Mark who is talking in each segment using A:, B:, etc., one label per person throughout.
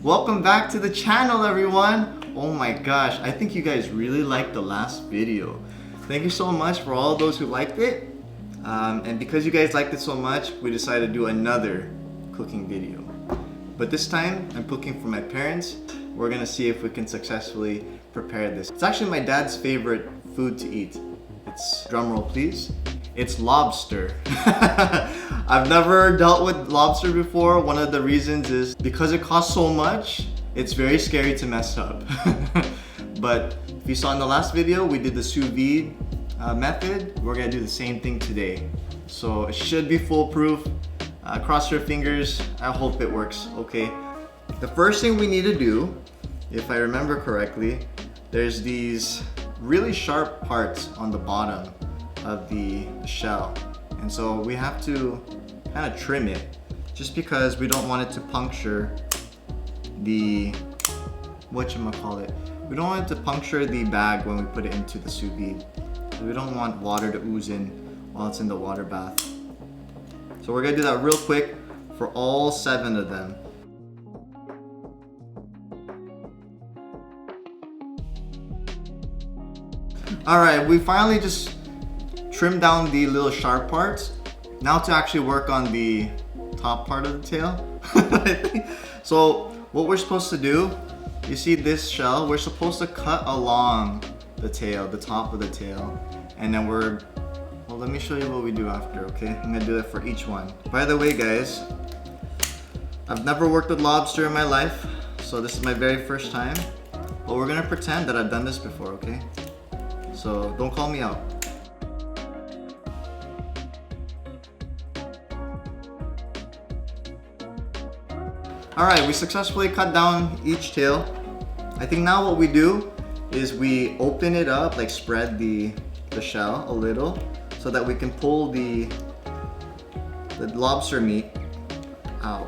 A: Welcome back to the channel, everyone. Oh my gosh, I think you guys really liked the last video. Thank you so much for all those who liked it. And because you guys liked it so much, we decided to do another cooking video. But this time, I'm cooking for my parents. We're gonna see if we can successfully prepare this. It's actually my dad's favorite food to eat. It's, drumroll please, it's lobster. I've never dealt with lobster before. One of the reasons is because it costs so much, it's very scary to mess up. But if you saw in the last video, we did the sous vide method. We're gonna do the same thing today. So it should be foolproof. Cross your fingers. I hope it works, okay? The first thing we need to do, if I remember correctly, there's these really sharp parts on the bottom of the shell. And so we have to kind of trim it just because we don't want it to puncture the, whatchamacallit, we don't want it to puncture the bag when we put it into the sous vide. We don't want water to ooze in while it's in the water bath. So we're gonna do that real quick for all 7 of them. Alright, we finally just trimmed down the little sharp parts. Now to actually work on the top part of the tail. So what we're supposed to do, you see this shell, we're supposed to cut along the tail, the top of the tail. And then well, let me show you what we do after, okay? I'm gonna do that for each one. By the way, guys, I've never worked with lobster in my life, so this is my very first time. But we're gonna pretend that I've done this before, okay? So don't call me out. Alright, we successfully cut down each tail. I think now what we do is we open it up, like spread the shell a little so that we can pull the lobster meat out.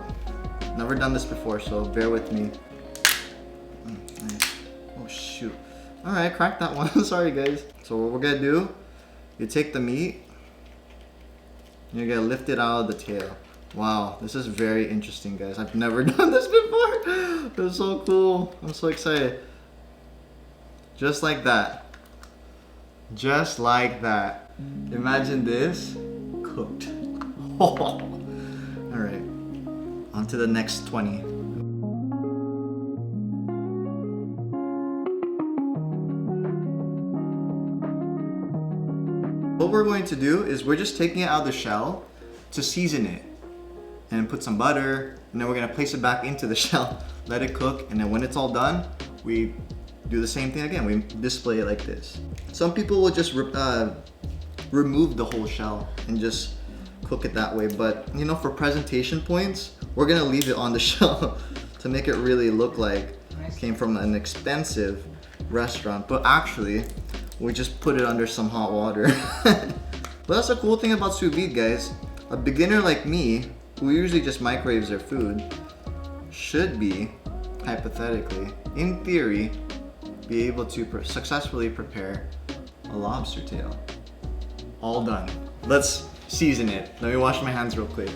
A: Never done this before, so bear with me. Nice. Oh shoot. Alright, cracked that one. Sorry guys. So what we're gonna do, you take the meat, you're gonna lift it out of the tail. Wow, this is very interesting, guys. I've never done this before. This is so cool. I'm so excited. Just like that. Just like that. Imagine this cooked. Alright, on to the next 20. What we're going to do is we're just taking it out of the shell to season it. And put some butter, and then we're gonna place it back into the shell, let it cook, and then when it's all done, we do the same thing again. We display it like this. Some people will just remove the whole shell and just cook it that way, but you know, for presentation points, we're gonna leave it on the shell to make it really look like it came from an expensive restaurant, but actually, we just put it under some hot water. But that's the cool thing about sous vide, guys. A beginner like me, who usually just microwaves their food, should be, hypothetically, in theory, be able to successfully prepare a lobster tail. All done. Let's season it. Let me wash my hands real quick.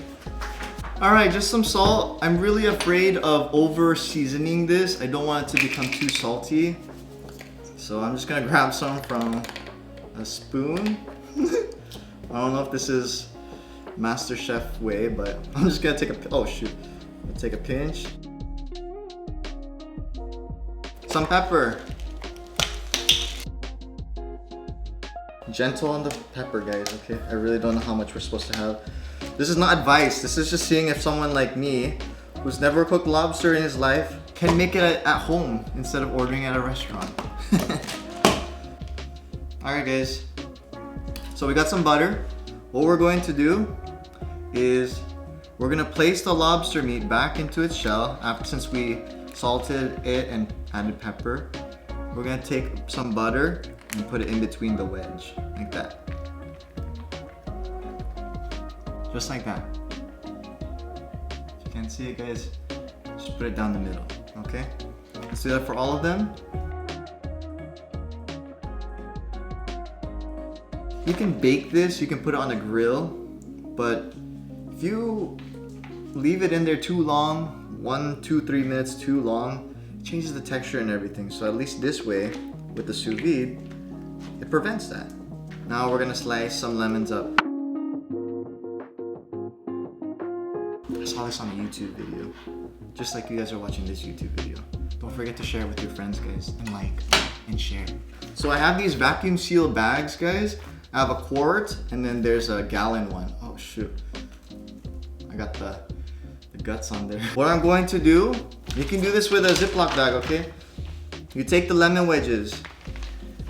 A: Alright, just some salt. I'm really afraid of over seasoning this. I don't want it to become too salty. So I'm just gonna grab some from a spoon. I don't know if this is Master Chef way, but I'm just gonna take oh shoot. I'll take a pinch. Some pepper. Gentle on the pepper, guys, okay? I really don't know how much we're supposed to have. This is not advice. This is just seeing if someone like me, who's never cooked lobster in his life, can make it at home instead of ordering at a restaurant. Alright guys, so we got some butter. What we're going to do is we're gonna place the lobster meat back into its shell since we salted it and added pepper. We're gonna take some butter and put it in between the wedge, like that. Just like that. If you can't see it, guys, just put it down the middle, okay? Let's do that for all of them. You can bake this, you can put it on a grill, but if you leave it in there too long, 1, 2, 3 minutes too long, it changes the texture and everything. So at least this way, with the sous vide, it prevents that. Now we're gonna slice some lemons up. I saw this on a YouTube video, just like you guys are watching this YouTube video. Don't forget to share with your friends, guys, and like and share. So I have these vacuum sealed bags, guys. I have a quart and then there's a gallon one. Oh shoot, I got the guts on there. What I'm going to do, you can do this with a Ziploc bag, okay? You take the lemon wedges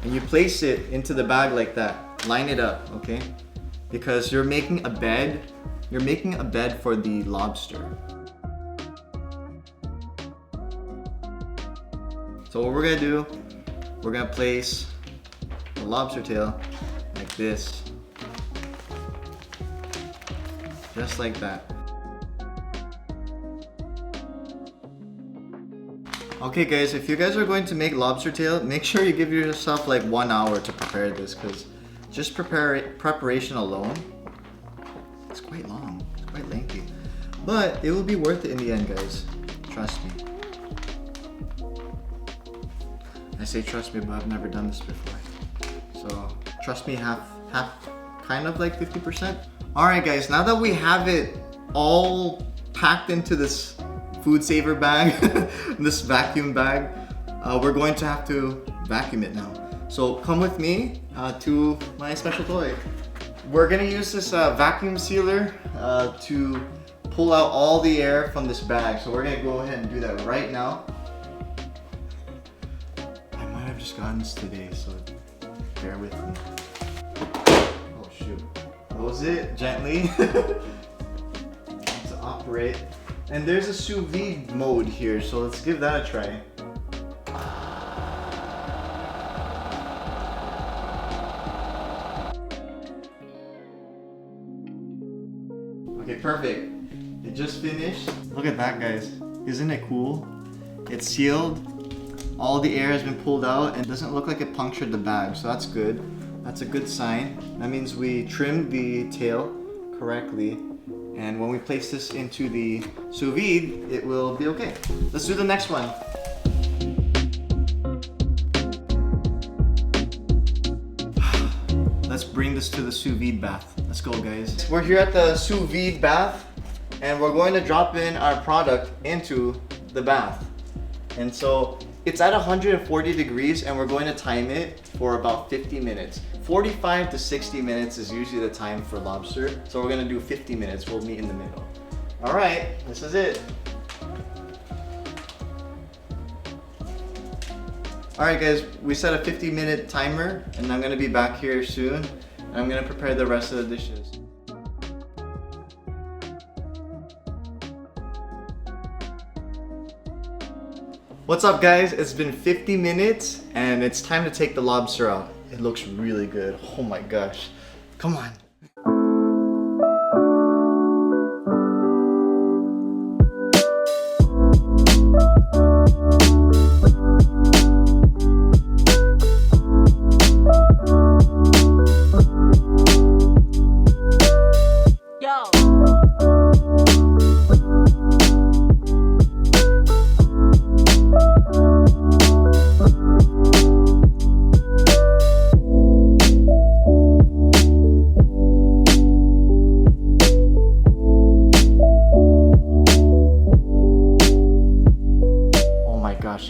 A: and you place it into the bag like that. Line it up, okay? Because you're making a bed. You're making a bed for the lobster. So what we're gonna do, we're gonna place the lobster tail like this. Just like that. Okay guys, if you guys are going to make lobster tail, make sure you give yourself like 1 hour to prepare this, because just preparation alone, it's quite long, it's quite lengthy. But it will be worth it in the end, guys. Trust me. I say trust me, but I've never done this before. So trust me, half, kind of like 50%. All right guys, now that we have it all packed into this food saver bag, this vacuum bag, we're going to have to vacuum it now. So come with me to my special toy. We're gonna use this vacuum sealer to pull out all the air from this bag. So we're gonna go ahead and do that right now. I might have just gotten this today, so bear with me. Oh shoot. Close it gently to operate. And there's a sous vide mode here, so let's give that a try. Okay, perfect. It just finished. Look at that, guys. Isn't it cool? It's sealed. All the air has been pulled out and it doesn't look like it punctured the bag, so that's good. That's a good sign. That means we trimmed the tail correctly. And when we place this into the sous vide, it will be okay. Let's do the next one. Let's bring this to the sous vide bath. Let's go, guys. We're here at the sous vide bath and we're going to drop in our product into the bath. And so it's at 140 degrees and we're going to time it for about 50 minutes. 45 to 60 minutes is usually the time for lobster. So we're gonna do 50 minutes. We'll meet in the middle. All right, this is it. All right guys, we set a 50-minute timer and I'm gonna be back here soon. And I'm gonna prepare the rest of the dishes. What's up guys? It's been 50 minutes and it's time to take the lobster out. It looks really good. Oh my gosh. Come on.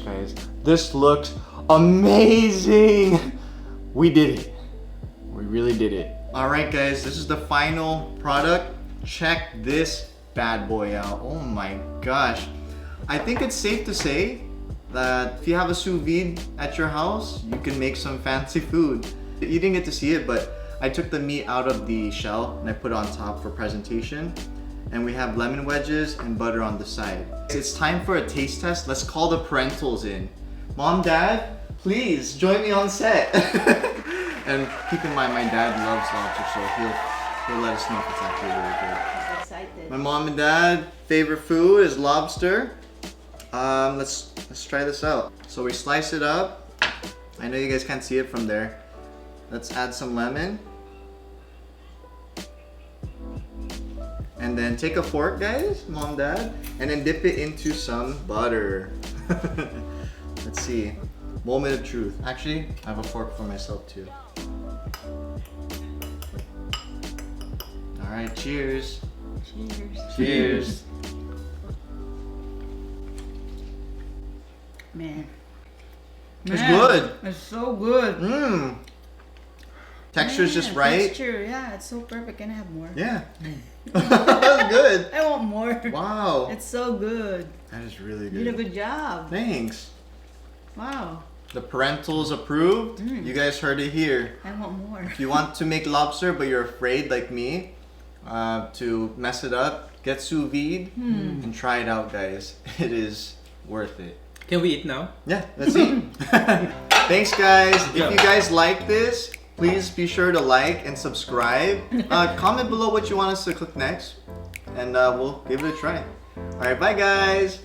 A: Guys, this looks amazing. We did it. We really did it. All right guys, this is the final product. Check this bad boy out. Oh my gosh. I think it's safe to say that if you have a sous vide at your house, you can make some fancy food. You didn't get to see it, but I took the meat out of the shell and I put it on top for presentation. And we have lemon wedges and butter on the side. It's time for a taste test. Let's call the parentals in. Mom, Dad, please join me on set. And keep in mind, my dad loves lobster, so he'll let us know if it's actually really good.
B: He's excited.
A: My mom and dad favorite food is lobster. Let's try this out. So we slice it up. I know you guys can't see it from there. Let's add some lemon. And then then take a fork, guys, mom, dad, and then dip it into some butter. Let's see. Moment of truth. Actually, I have a fork for myself too. All right, cheers.
B: Cheers.
A: Cheers.
B: Man.
A: It's good.
B: It's so good.
A: Mmm. Texture's just right.
B: Texture, yeah, it's so perfect. Can I have more?
A: Yeah. That's good.
B: I want more.
A: Wow.
B: It's so good.
A: That is really
B: You
A: good.
B: did a good job.
A: Thanks.
B: Wow.
A: The parentals approved. You guys heard it here.
B: I want more.
A: If you want to make lobster but you're afraid, like me, to mess it up, get sous vide and try it out, guys. It is worth it.
C: Can we eat now?
A: Yeah, let's eat. Thanks, guys. If you guys like this, please be sure to like and subscribe. Comment below what you want us to cook next, and we'll give it a try. All right, bye, guys.